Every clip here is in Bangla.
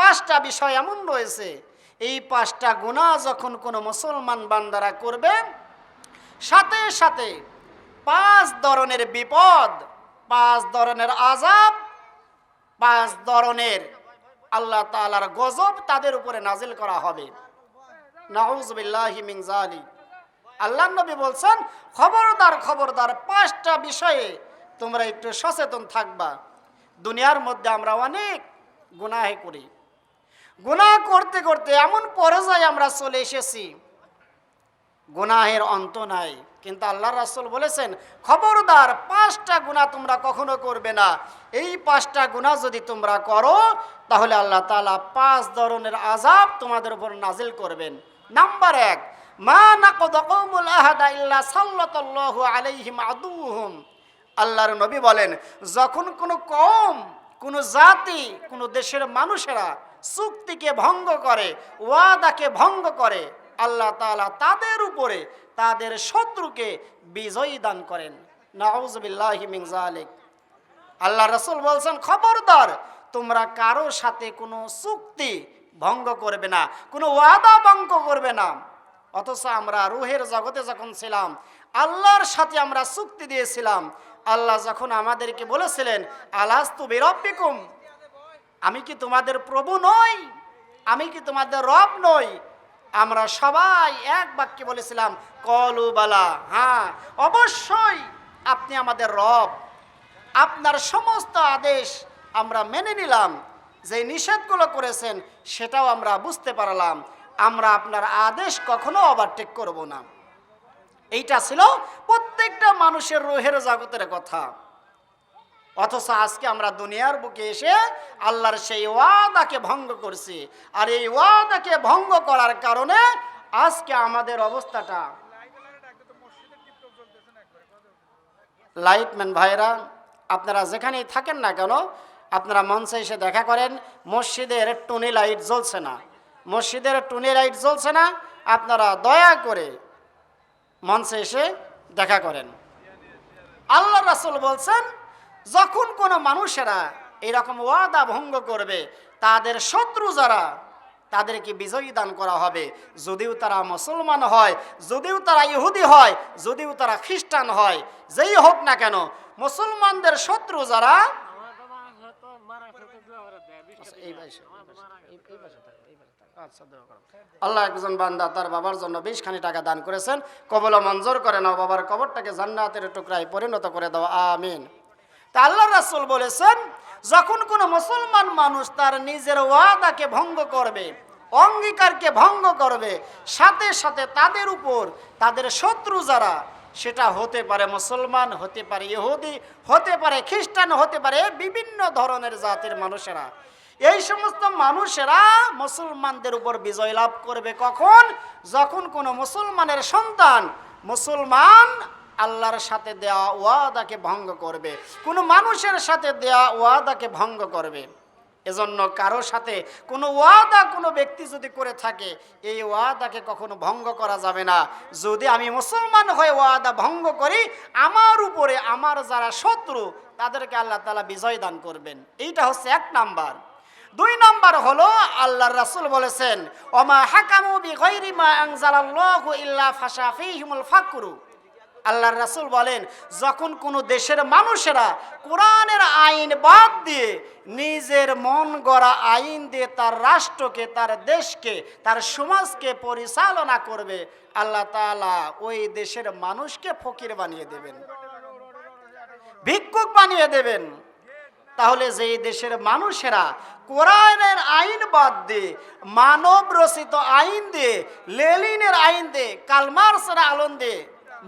পাঁচটা বিষয় এমন রয়েছে, এই পাঁচটা গুনাহ যখন কোনো মুসলমান বান্দারা করবে, সাথে সাথে পাঁচ ধরনের বিপদ, পাঁচ ধরনের আযাব, পাঁচ ধরনের আল্লাহ তাআলার গজব তাদের উপরে নাজিল করা হবে। নাউযুবিল্লাহি মিন যালিক। আল্লাহর নবী বলছেন, খবরদার খবরদার, পাঁচটা বিষয়ে তোমরা একটু সচেতন থাকবা। দুনিয়ার মধ্যে আমরা অনেক গুনাহ করি, গুনাহ করতে করতে এমন পর্যায়ে আমরা চলে এসেছি, গুনাহের অন্ত নাই। কিন্তু আল্লাহর রাসূল বলেছেন, খবরদার পাঁচটা গুনাহ তোমরা কখনো করবে না। এই পাঁচটা গুনাহ যদি তোমরা করো, তাহলে আল্লাহ তাআলা পাঁচ ধরনের আযাব তোমাদের উপর নাজিল করবেন। নাম্বার 1, মা নাকাদা কওমুল আহাদা ইল্লা সাল্লাল্লাহু আলাইহিম আদুহুম। আল্লাহর নবী বলেন, যখন কোনো কওম, কোনো জাতি, কোনো দেশের মানুষেরা চুক্তিকে ভঙ্গ করে, ওয়াদাকে ভঙ্গ করে, আল্লাহ তাআলা তাদের উপরে তাদের শত্রুকে বিজয় দান করেন। নাউযুবিল্লাহি মিন যালিক। আল্লাহ রাসূল বলছেন, খবরদার তোমরা কারো সাথে কোনো চুক্তি ভঙ্গ করবে না, কোনো ওয়াদা ভঙ্গ করবে না। অথচ আমরা রূহের জগতে যখন ছিলাম, আল্লাহর সাথে আমরা চুক্তি দিয়েছিলাম। আল্লাহ যখন আমাদেরকে বলেছিলেন, আলাস্তু বিরাব্বিকুম, আমি কি তোমাদের প্রভু নই, আমি কি তোমাদের রব নই, আমরা সবাই এক বাক্যে বলেছিলাম, কলু বালা, হ্যাঁ অবশ্যই আপনি আমাদের রব। আপনার সমস্ত আদেশ আমরা মেনে নিলাম, যে নিষেধগুলো করেছেন সেটাও আমরা বুঝতে পারলাম, আমরা আপনার আদেশ কখনো ওভারটেক করব না। এইটা ছিল প্রত্যেকটা মানুষের রূহের জগতের কথা। অথচ আজকে আমরা দুনিয়ার বুকে এসে আল্লাহর সেই ওয়াদাকে ভঙ্গ করছি, আর এই ওয়াদাকে ভঙ্গ করার কারণে আজকে আমাদের অবস্থাটা। লাইটম্যান ভাইরা, আপনারা যেখানেই থাকেন না কেন, আপনারা মঞ্চে এসে দেখা করেন, মসজিদের টুনি লাইট জ্বলছে না, মসজিদের টুনি লাইট জ্বলছে না, আপনারা দয়া করে মঞ্চে এসে দেখা করেন। আল্লাহ রাসূল বলছেন, যখন কোনো মানুষেরা এরকম ওয়াদা ভঙ্গ করবে, তাদের শত্রু যারা, তাদেরকে বিজয়ী দান করা হবে। যদিও তারা মুসলমান হয়, যদিও তারা ইহুদি হয়, যদিও তারা খ্রিস্টান হয়, যেই হোক না কেন, মুসলমানদের শত্রু যারা, আল্লাহ একজন বান্দা তার বাবার জন্য 20 খানি টাকা দান করেছেন, কবুল ও মঞ্জুর করে নাও, বাবার কবরটাকে জান্নাতের টুকরায় পরিণত করে দাও, আমিন। তা আল্লাহ রাসূল বলেছেন, যখন কোনো মুসলমান মানুষ তার নিজের ওয়াদাকে ভঙ্গ করবে, অঙ্গীকারকে ভঙ্গ করবে, সাথে সাথে তাদের উপর তাদের শত্রু যারা, সেটা হতে পারে মুসলমান, হতে পারে ইহুদি, হতে পারে খ্রিস্টান, হতে পারে বিভিন্ন ধরনের জাতির মানুষেরা, এই সমস্ত মানুষেরা মুসলমানদের উপর বিজয় লাভ করবে কখন? যখন কোনো মুসলমানের সন্তান মুসলমান আল্লাহর সাথে দেওয়া ওয়াদাকে ভঙ্গ করবে, কোনো মানুষের সাথে দেওয়া ওয়াদাকে ভঙ্গ করবে। এজন্য কারো সাথে কোনো ওয়াদা কোনো ব্যক্তি যদি করে থাকে, এই ওয়াদাকে কখনো ভঙ্গ করা যাবে না। যদি আমি মুসলমান হয়ে ওয়াদা ভঙ্গ করি, আমার উপরে আমার যারা শত্রু, তাদেরকে আল্লাহ তাআলা বিজয় দান করবেন। এইটা হচ্ছে 1 নাম্বার। 2 নাম্বার হলো, আল্লাহর রাসূল বলেছেন, ওমা হাকামু বিগাইরি মা আনজালাল্লাহু ইল্লা ফাশা ফীহিমুল ফাকরু। আল্লাহর রাসূল বলেন, যখন কোনো দেশের মানুষেরা কোরআনের আইন বাদ দিয়ে নিজের মন গড়া আইন দিয়ে তার রাষ্ট্রকে, তার দেশকে, তার সমাজকে পরিচালনা করবে, আল্লাহ তাআলা ওই দেশের মানুষকে ফকির বানিয়ে দেবেন, ভিক্ষুক বানিয়ে দেবেন। তাহলে যেই দেশের মানুষেরা কোরআনের আইন বাদ দিয়ে, মানব রচিত আইন দিয়ে, লেনিনের আইন দিয়ে, কার্ল মার্ক্সের আইন দিয়ে,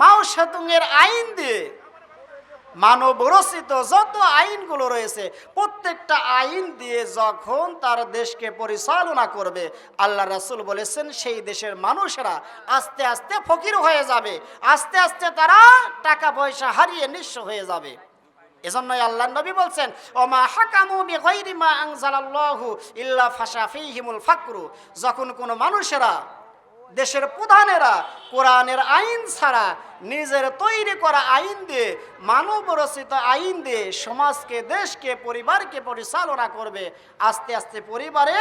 মাও সেতুংয়ের আইন দিয়ে, মানব রচিত যত আইনগুলো রয়েছে, প্রত্যেকটা আইন দিয়ে যখন তার দেশকে পরিচালনা করবে, আল্লাহ রাসূল বলেছেন, সেই দেশের মানুষেরা আস্তে আস্তে ফকির হয়ে যাবে, আস্তে আস্তে তারা টাকা পয়সা হারিয়ে নিঃস্ব হয়ে যাবে। এজন্যই আল্লাহর নবী বলছেন, ওমা হাকামু বিগাইরি মা আনজালাল্লাহু ইল্লা ফাশা ফীহিমুল ফাকরু। যখন কোনো মানুষেরা, দেশের প্রধানেরা কোরআনের আইন ছাড়া নিজের তৈরি করা আইন দিয়ে, মানব রচিত আইন দিয়ে সমাজকে, দেশকে, পরিবারকে পরিচালনা করবে, আস্তে আস্তে পরিবারে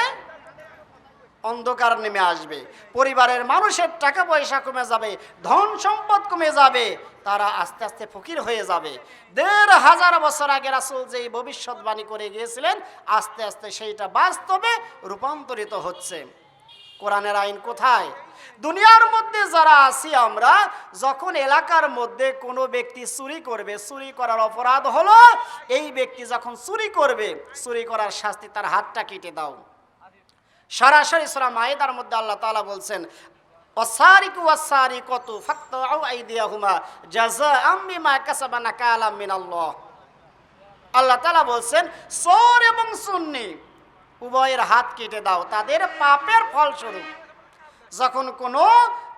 অন্ধকার নেমে আসবে, পরিবারের মানুষের টাকা পয়সা কমে যাবে, ধন সম্পদ কমে যাবে, তারা আস্তে আস্তে ফকির হয়ে যাবে। ১৫০০ বছর আগে রাসূল যেই ভবিষ্যৎবাণী করে গিয়েছিলেন, আস্তে আস্তে সেইটা বাস্তবে রূপান্তরিত হচ্ছে। কোরআনের আইন কোথায়? দুনিয়ার মধ্যে যারা আছি আমরা, যখন এলাকার মধ্যে কোনো ব্যক্তি চুরি করবে, চুরি করার অপরাধ হলো এই ব্যক্তি যখন চুরি করবে, চুরি করার শাস্তি তার হাতটা কেটে দাও। সরাসরি সূরা মায়েদার মধ্যে আল্লাহ তাআলা বলছেন, ওয়াসারিকু ওয়াসারিকাতু ফাকতাউ আইদিয়াহুমা জাযাআম বিমা কাসাবা নাকালাম মিনাল্লাহ। আল্লাহ তাআলা বলছেন, চোর এবং সুন্নি উভয়ের হাত কেটে দাও তাদের পাপের ফলস্বরূপ। যখন কোনো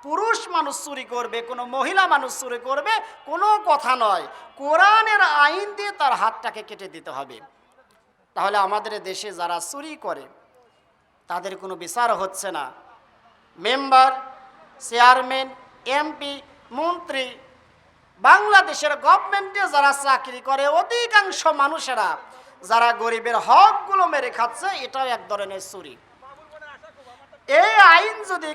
পুরুষ মানুষ চুরি করবে, কোনো মহিলা মানুষ চুরি করবে, কোনো কথা নয়, কোরআনের আইন দিয়ে তার হাতটাকে কেটে দিতে হবে। তাহলে আমাদের দেশে যারা চুরি করে তাদের কোনো বিচার হচ্ছে না। মেম্বার, চেয়ারম্যান, এমপি, মন্ত্রী, বাংলাদেশের গভর্নমেন্টে যারা চাকরি করে, অধিকাংশ মানুষেরা যারা গরিবের হকগুলো মেরে খাচ্ছে, এটাও এক ধরনের চুরি। এই আইন যদি,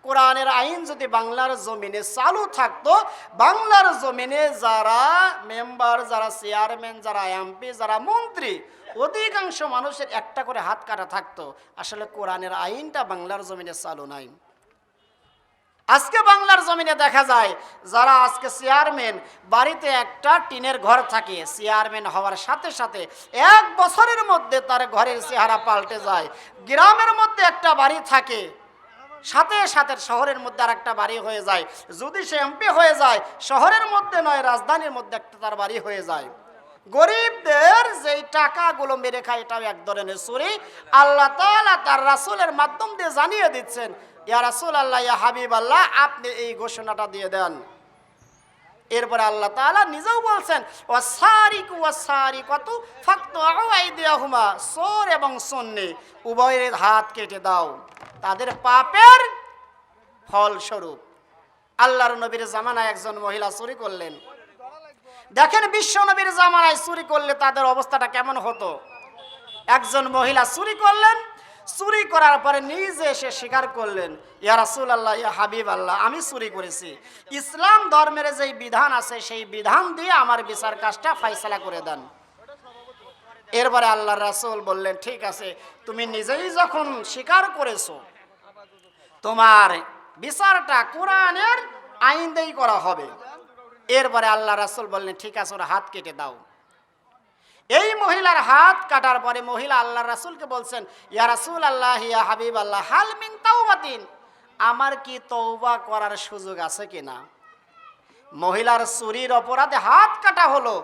কোরআনের আইন যদি বাংলার জমিনে চালু থাকতো, বাংলার জমিনে যারা মেম্বার, যারা চেয়ারম্যান, যারা এমপি, যারা মন্ত্রী, অধিকাংশ মানুষের একটা করে হাত কাটা থাকতো। আসলে কোরআনের আইনটা বাংলার জমিনে চালু নাই। আজকে বাংলার জমিনে দেখা যায় যারা আজকে চেয়ারম্যান, বাড়িতে একটা টিনের ঘর থাকে, চেয়ারম্যান হওয়ার সাথে সাথে 1 বছরের মধ্যে তার ঘরের চেহারা পাল্টে যায়। গ্রামের মধ্যে একটা বাড়ি থাকে, সাথে সাথে শহরের মধ্যে আর একটা বাড়ি হয়ে যায়। যদি সে এমপি হয়ে যায়, শহরের মধ্যে নয়, রাজধানীর মধ্যে একটা তার বাড়ি হয়ে যায়। গরিবদের যেই টাকাগুলো মেরে খায়, এটাও এক ধরনের চুরি। আল্লাহ তাআলা তার রাসূলের মাধ্যম দিয়ে জানিয়ে দিচ্ছেন, ইয়া রাসূলুল্লাহ, ইয়া হাবিবাল্লাহ, আপনি এই ঘোষণাটা দিয়ে দেন। এরপরে আল্লাহ তাআলা নিজেও বলছেন, ওয়াসারিকু ওয়াসারিকাতু ফাকতাউ আইদিয়াহুমা, চোর এবং সুন্নি উভয়ের হাত কেটে দাও তাদের পাপের ফলস্বরূপ। আল্লাহর নবীর জামানায় একজন মহিলা চুরি করলেন। দেখেন বিশ্ব নবীর জামানায় চুরি করলে তাদের অবস্থাটা কেমন হতো। একজন মহিলা চুরি করলেন, চুরি করার পরে নিজে এসে স্বীকার করলেন, ইয়া রাসূলুল্লাহ, ইয়া হাবিবাল্লাহ, আমি চুরি করেছি। ইসলাম ধর্মের যেই বিধান আছে সেই বিধান দিয়ে আমার বিচার কাজটা ফয়সালা করে দেন। এরপরে আল্লাহর রাসূল বললেন, ঠিক আছে, তুমি নিজেই যখন স্বীকার করেছো, তোমার বিচারটা কোরআনের আইন দিয়েই করা হবে। এরপরে আল্লাহ রাসূল বললেন, ঠিক আছে, ওর হাত কেটে দাও। এই মহিলার হাত কাটার পরে মহিলা আল্লাহ রাসূলকে বলছেন, ইয়া রাসূলুল্লাহ, ইয়া হাবিবাল্লাহ, হাল মিন তাওবাতিন, আমার কি তওবা করার সুযোগ আছে কিনা? মহিলার চুরির অপরাধে হাত কাটা হলো,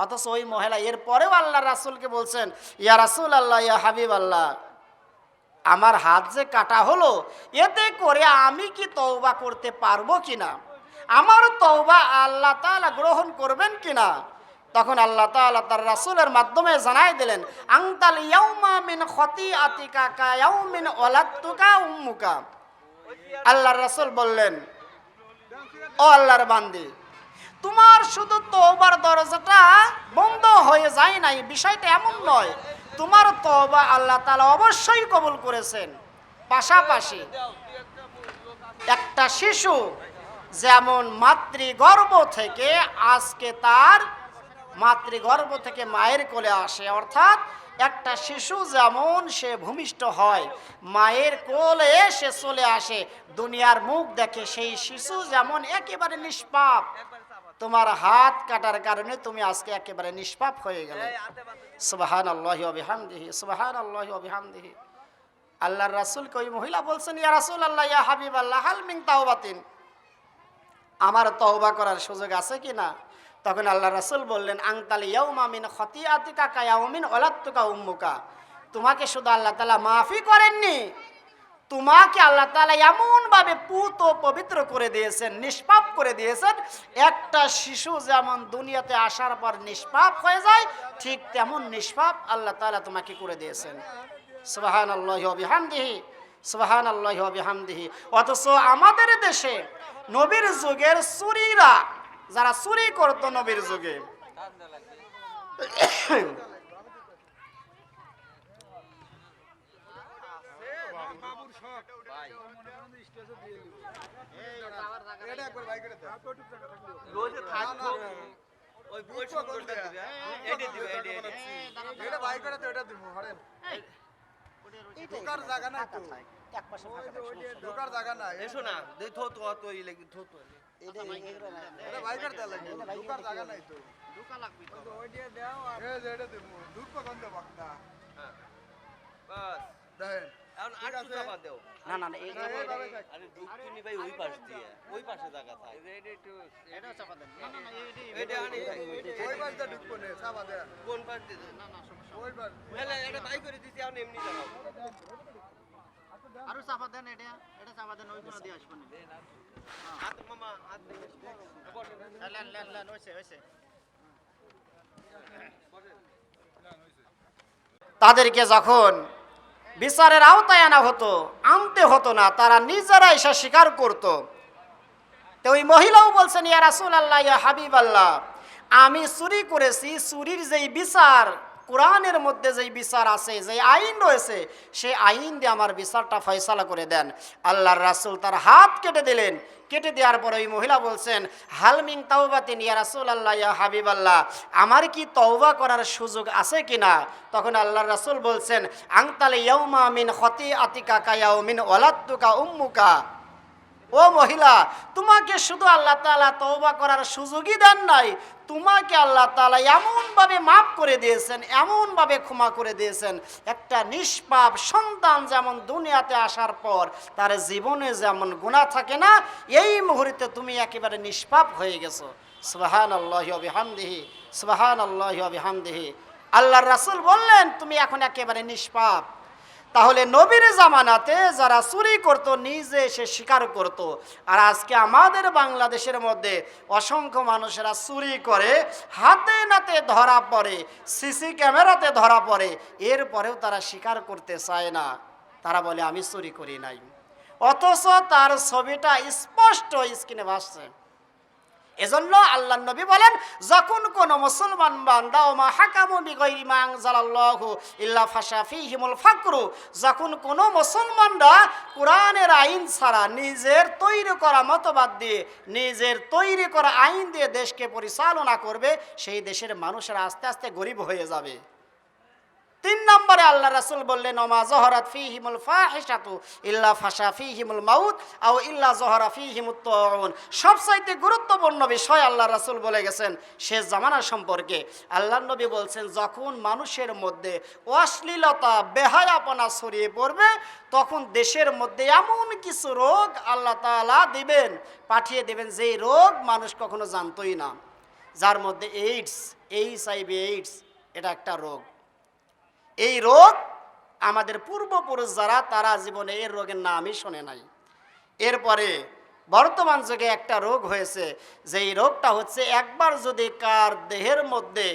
অথচ ওই মহিলা এরপরেও আল্লাহ রাসূলকে বলছেন, ইয়া রাসূলুল্লাহ, ইয়া হাবিবাল্লাহ, আমার হাত যে কাটা হলো, এতে করে আমি কি তওবা করতে পারবো কিনা, আমার তওবা আল্লাহ তাআলা গ্রহণ করবেন কিনা? তখন আল্লাহ তাআলা তার রাসূলের মাধ্যমে জানাই দিলেন, আনতাল ইয়াউমা মিন খতিআতিকা কায়াউমিন ওয়ালাদতুকা উম্মুকা। আল্লাহর রাসূল বললেন, ও আল্লাহর বান্দী, তোমার শুধু তওবার দরজাটা বন্ধ হয়ে যায় নাই, বিষয়টা এমন নয়, তোমার তওবা আল্লাহ তাআলা অবশ্যই কবুল করেছেন। পাশাপাশি একটা শিশু যেমন মাতৃগর্ভ থেকে, আজকে তার মাতৃগর্ভ থেকে মায়ের কোলে আসে, অর্থাৎ একটা শিশু যেমন সে ভূমিষ্ঠ হয়, মায়ের কোলে সে চলে আসে, দুনিয়ার মুখ দেখে, সেই শিশু যেমন একেবারে নিষ্পাপ, তোমার হাত কাটার কারণে তুমি আজকে একেবারে নিষ্পাপ হয়ে গেলে। সুবহানাল্লাহি ওয়া বিহামদিহি, সুবহানাল্লাহি ওয়া বিহামদিহি। আল্লাহর রাসূলকে ওই মহিলা বলছেন, ইয়া রাসূলুল্লাহ, ইয়া হাবিবাল্লাহ, হাল মিন তাওবাতিন, আমার তওবা করার সুযোগ আছে কিনা? তখন আল্লাহ রাসূল বললেন, আনতাল ইয়াউমা মিন খতিআতিকা কায়াউমিন ওয়ালাদতুকা উম্মুকা, তোমাকে শুধু আল্লাহ তাআলা মাফি করেননি, তোমাকে আল্লাহ তাআলা এমনভাবে পুত ও পবিত্র করে দিয়েছেন, নিষ্পাপ করে দিয়েছেন। একটা শিশু যেমন দুনিয়াতে আসার পর নিষ্পাপ হয়ে যায়, ঠিক তেমন নিষ্পাপ আল্লাহ তাআলা তোমাকে করে দিয়েছেন। সুবহানাল্লাহি ওয়া বিহামদিহি, সুবহানাল্লাহি ওয়া বিহামদিহি। অথচ আমাদের দেশে নবীর যুগের চুরিরা, যারা চুরি করতো নবীর যুগে, না না এই আরো চাপা দেন, এটা চাপা দেন, ওই কোনো দিয়ে আসবেন তাদেরকে যখন বিচারের আওতায় আনা হতো, আনতে হতো না, তারা নিজেরা এসে স্বীকার করত। তো ওই মহিলাও বলছেন, ইয়া রাসূলুল্লাহ, ইয়া হাবিবাল্লাহ, আমি চুরি করেছি, চুরির যেই বিচার কোরআনের মধ্যে যেই বিচার আছে, যে আইন রয়েছে, সেই আইন দিয়ে আমার বিচারটা ফয়সালা করে দেন। আল্লাহর রাসূল তার হাত কেটে দিলেন। কেটে দেওয়ার পরে ওই মহিলা বলছেন, হালমিং তাওবাতিন ইয়া রাসূলুল্লাহ, ইয়া হাবিবাল্লাহ, আমার কি তওবা করার সুযোগ আছে কিনা? তখন আল্লাহর রাসূল বলছেন, আনতাল ইয়াউমা মিন খতিআতিকা কায়াউমিন ওয়ালাদতুকা উম্মুকা। ও মহিলা, তোমাকে শুধু আল্লাহ তাআলা তওবা করার সুযোগই দেন নাই, তোমাকে আল্লাহ তাআলা এমনভাবে মাফ করে দিয়েছেন, এমনভাবে ক্ষমা করে দিয়েছেন, একটা নিষ্পাপ সন্তান যেমন দুনিয়াতে আসার পর তার জীবনে যেমন গুনাহ থাকে না, এই মুহূর্তে তুমি একেবারে নিষ্পাপ হয়ে গেছো। সুবহানাল্লাহি ওয়া বিহামদিহি, সুবহানাল্লাহি ওয়া বিহামদিহি। আল্লাহর রাসূল বললেন, তুমি এখন একেবারে নিষ্পাপ। তাহলে নবীর জামানাতে যারা চুরি করত, নিজে এসে স্বীকার করত। আর আজকে আমাদের বাংলাদেশের মধ্যে অসংখ্য মানুষেরা চুরি করে, হাতে নাতে ধরা পড়ে, সিসি ক্যামেরাতে ধরা পড়ে, এরপরেও তারা স্বীকার করতে চায় না। তারা বলে আমি চুরি করি নাই, অথচ তার ছবিটা স্পষ্ট স্ক্রিনে ভাসছে। এজন্য আল্লাহ নবী বলেন, যখন কোন মুসলমান বান্দা ওমা হাকামু বিগাইরি মা আনজালাল্লাহু ইল্লা ফাশা ফীহিমুল ফাকরু, যখন কোন মুসলমানরা কোরআনের আইন ছাড়া নিজের তৈরি করা মতবাদ দিয়ে, নিজের তৈরি করা আইন দিয়ে দেশকে পরিচালনা করবে, সেই দেশের মানুষেরা আস্তে আস্তে গরিব হয়ে যাবে। 3 নম্বরে আল্লাহ রাসূল বললেন, ওমা যহরাত ফীহিমুল ফাহিশাতু ইল্লা ফাশা ফীহিমুল মাউত আও ইল্লা যহরা ফীহিমুত তাউন। সবচাইতে গুরুত্বপূর্ণ বিষয় আল্লাহ রাসূল বলে গেছেন শেষ জামানা সম্পর্কে। আল্লাহ নবী বলছেন, যখন মানুষের মধ্যে অশ্লীলতা, বেহায়াপনা ছড়িয়ে পড়বে, তখন দেশের মধ্যে এমন কিছু রোগ আল্লাহ তাআলা দিবেন, পাঠিয়ে দেবেন, যেই রোগ মানুষ কখনো জানতই না। যার মধ্যে এইডস, HIV এইডস, এটা একটা রোগ। এই রোগ আমাদের পূর্বপুরুষ যারা, তারা জীবনে এর রোগের নামই শোনে নাই। এরপরে বর্তমান যুগে একটা রোগ হয়েছে, যেই রোগটা হচ্ছে একবার যদি কার দেহের মধ্যে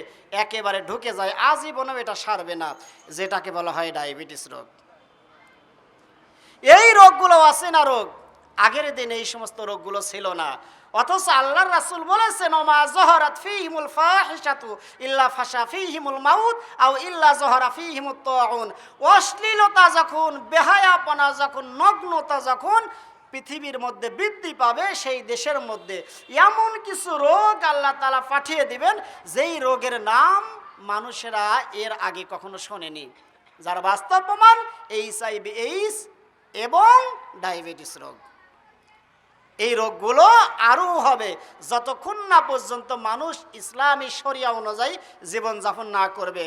একেবারে ঢুকে যায়, আজীবনেও এটা সারবে না, যেটাকে বলা হয় ডায়াবেটিস রোগ। এই রোগগুলো আছে না রোগ, আগের দিনে এই সমস্ত রোগগুলো ছিল না। অথচ আল্লাহর রাসূল বলেছেন, ওমা যহরাত ফীহিমুল ফাহিশাতু ইল্লা ফাশা ফীহিমুল মাউত আও ইল্লা যহরা ফীহিমুত তাউন। অশ্লীলতা যখন, বেহায়াপনা যখন, নগ্নতা যখন পৃথিবীর মধ্যে বৃদ্ধি পাবে, সেই দেশের মধ্যে এমন কিছু রোগ আল্লাহ তাআলা পাঠিয়ে দিবেন, যেই রোগের নাম মানুষেরা এর আগে কখনো শোনেনি। যার বাস্তব প্রমাণ HIV এইডস এবং ডায়াবেটিস রোগ। এই রোগগুলো আরও হবে যতক্ষণ না পর্যন্ত মানুষ ইসলামী শরিয়া অনুযায়ী জীবনযাপন না করবে।